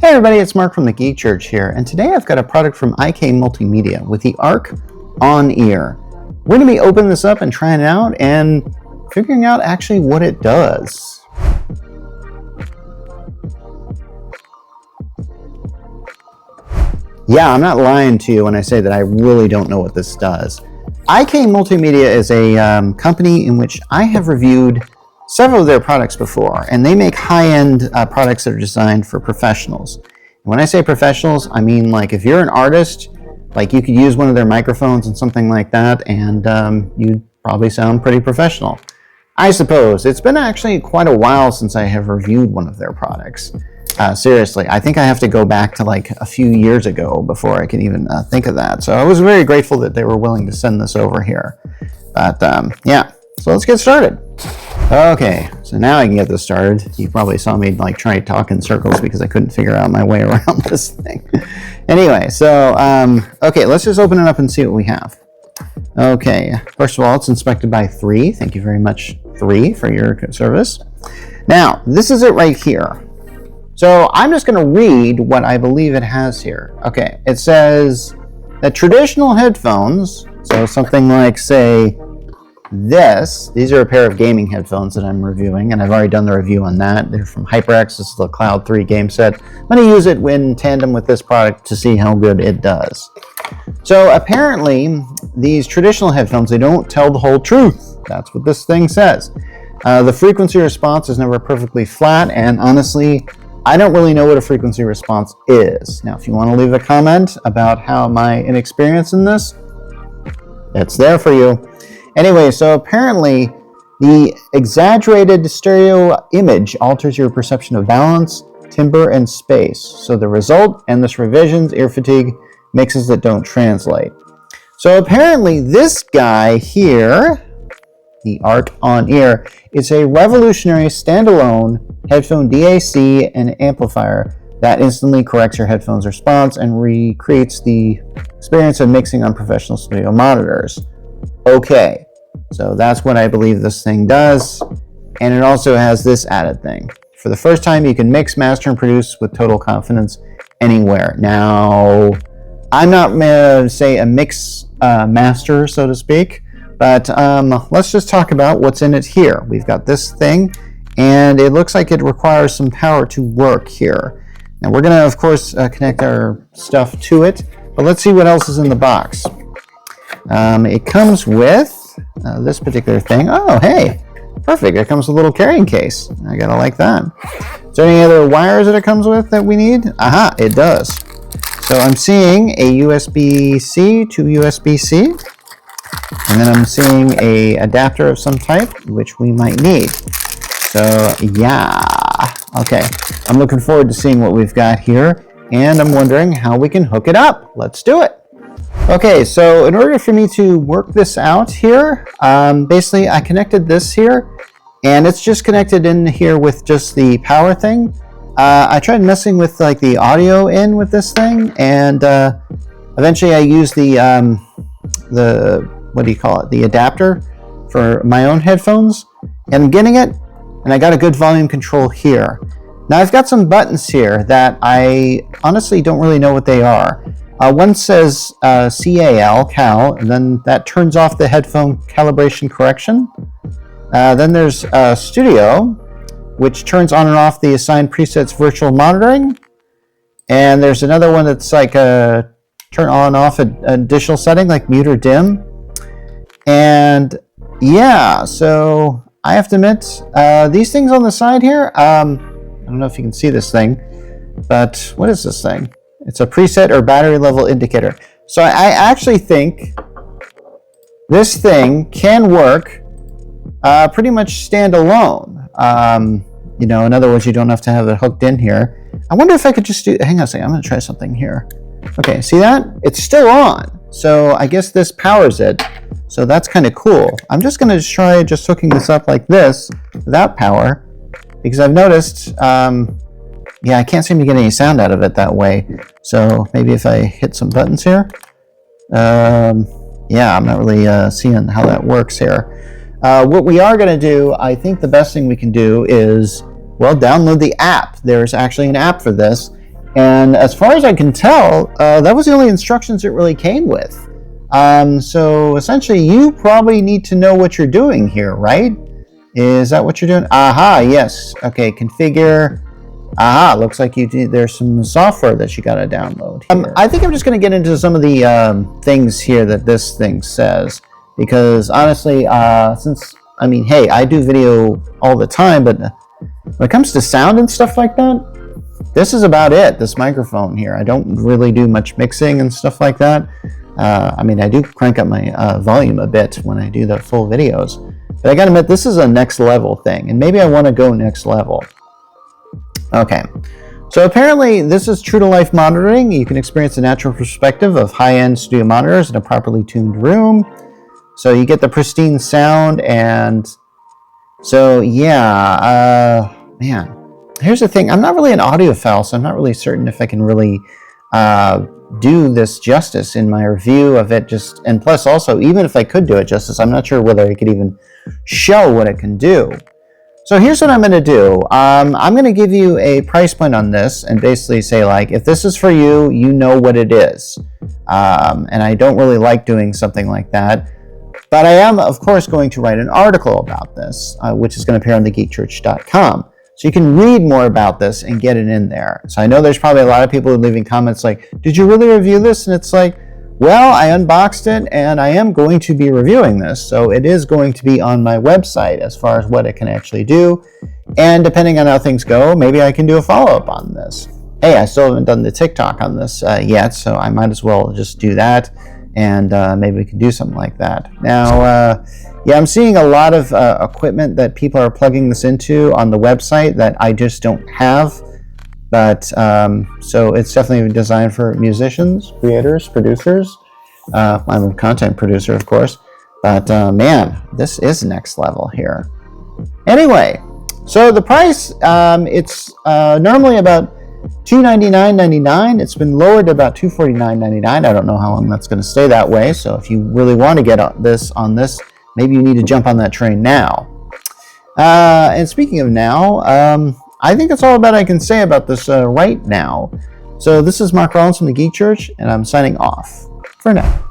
Hey everybody, it's Mark from the Geek Church here, and today I've got a product from IK Multimedia with the IK On-Ear. We're going to be opening this up and trying it out and figuring out actually what it does. Yeah, I'm not lying to you when I say that I really don't know what this does. IK Multimedia is a company in which I have reviewed several of their products before, and they make high-end products that are designed for professionals. When I say professionals, I mean like if you're an artist, like you could use one of their microphones and something like that, and you'd probably sound pretty professional. I suppose. It's been actually quite a while since I have reviewed one of their products. Seriously, I think I have to go back to like a few years ago before I can even think of that. So I was very grateful that they were willing to send this over here. But yeah, so let's get started. Okay, so now I can get this started. You probably saw me like try to talk in circles because I couldn't figure out my way around this thing. Anyway, so okay, let's just open it up and see what we have. Okay, first of all, it's inspected by 3. Thank you very much, 3, for your service. Now, this is it right here. So I'm just going to read what I believe it has here. Okay, it says that traditional headphones, so something like, say, these are a pair of gaming headphones that I'm reviewing, and I've already done the review on that. They're from HyperX. This is the Cloud 3 game set. I'm going to use it in tandem with this product to see how good it does. So apparently, these traditional headphones, they don't tell the whole truth. That's what this thing says. The frequency response is never perfectly flat, and honestly, I don't really know what a frequency response is. Now, if you want to leave a comment about how my inexperience in this, it's there for you. Anyway, so apparently the exaggerated stereo image alters your perception of balance, timbre, and space. So the result, endless revisions, ear fatigue, mixes that don't translate. So apparently this guy here, the IK On-Ear, is a revolutionary standalone headphone DAC and amplifier that instantly corrects your headphone's response and recreates the experience of mixing on professional studio monitors. Okay, so that's what I believe this thing does, and it also has this added thing. For the first time, you can mix, master, and produce with total confidence anywhere. Now, I'm not, say, a mix master, so to speak, but let's just talk about what's in it here. We've got this thing, and it looks like it requires some power to work here. Now, we're going to, of course, connect our stuff to it, but let's see what else is in the box. It comes with this particular thing. Oh, hey, perfect. It comes with a little carrying case. I gotta like that. Is there any other wires that it comes with that we need? Aha, it does. So I'm seeing a USB-C to USB-C, and then I'm seeing a adapter of some type, which we might need. So yeah, okay. I'm looking forward to seeing what we've got here, and I'm wondering how we can hook it up. Let's do it. Okay, so in order for me to work this out here, basically I connected this here, and it's just connected in here with just the power thing. I tried messing with like the audio in with this thing, and eventually I used the what do you call it? The adapter for my own headphones, and I'm getting it, and I got a good volume control here. Now I've got some buttons here that I honestly don't really know what they are. One says CAL, and then that turns off the headphone calibration correction. Then there's Studio, which turns on and off the assigned presets virtual monitoring. And there's another one that's like a turn on and off an additional setting, like mute or dim. And yeah, so I have to admit, these things on the side here, I don't know if you can see this thing, but what is this thing? It's a preset or battery level indicator. So I actually think this thing can work pretty much standalone. You know, in other words, you don't have to have it hooked in here. I wonder if I could just do, hang on a second, I'm gonna try something here. Okay, see that? It's still on. So I guess this powers it. So that's kind of cool. I'm just gonna try just hooking this up like this without power, because I've noticed, yeah, I can't seem to get any sound out of it that way. So maybe if I hit some buttons here. Yeah, I'm not really seeing how that works here. What we are going to do, I think the best thing we can do is, well, download the app. There's actually an app for this, And as far as I can tell, that was the only instructions it really came with. So essentially, you probably need to know what you're doing here, right? Is that what you're doing? Aha, yes. Okay, configure. Aha, looks like there's some software that you got to download here. I think I'm just going to get into some of the things here that this thing says, because honestly, hey, I do video all the time, but when it comes to sound and stuff like that, this is about it, this microphone here. I don't really do much mixing and stuff like that. I do crank up my volume a bit when I do the full videos. But I gotta admit, this is a next level thing, and maybe I want to go next level. Okay, so apparently this is true to life monitoring. You can experience the natural perspective of high-end studio monitors in a properly tuned room. So you get the pristine sound, and so yeah, man. Here's the thing, I'm not really an audiophile, so I'm not really certain if I can really do this justice in my review of it. And plus also, even if I could do it justice, I'm not sure whether I could even show what it can do. So here's what I'm going to do. I'm going to give you a price point on this and basically say, like, if this is for you, you know what it is. And I don't really like doing something like that. But I am, of course, going to write an article about this, which is going to appear on thegeekchurch.com. So you can read more about this and get it in there. So I know there's probably a lot of people leaving comments like, did you really review this? And it's like, well, I unboxed it and I am going to be reviewing this. So it is going to be on my website as far as what it can actually do. And depending on how things go, maybe I can do a follow-up on this. Hey, I still haven't done the TikTok on this yet, so I might as well just do that. And maybe we can do something like that. Now, yeah, I'm seeing a lot of equipment that people are plugging this into on the website that I just don't have. But so it's definitely designed for musicians, creators, producers. I'm a content producer, of course. But man, this is next level here. Anyway, so the price, it's normally about $299.99. It's been lowered to about $249.99. I don't know how long that's going to stay that way. So if you really want to get on this, maybe you need to jump on that train now. And speaking of now, I think that's all about I can say about this right now. So this is Mark Rollins from the Geek Church, and I'm signing off for now.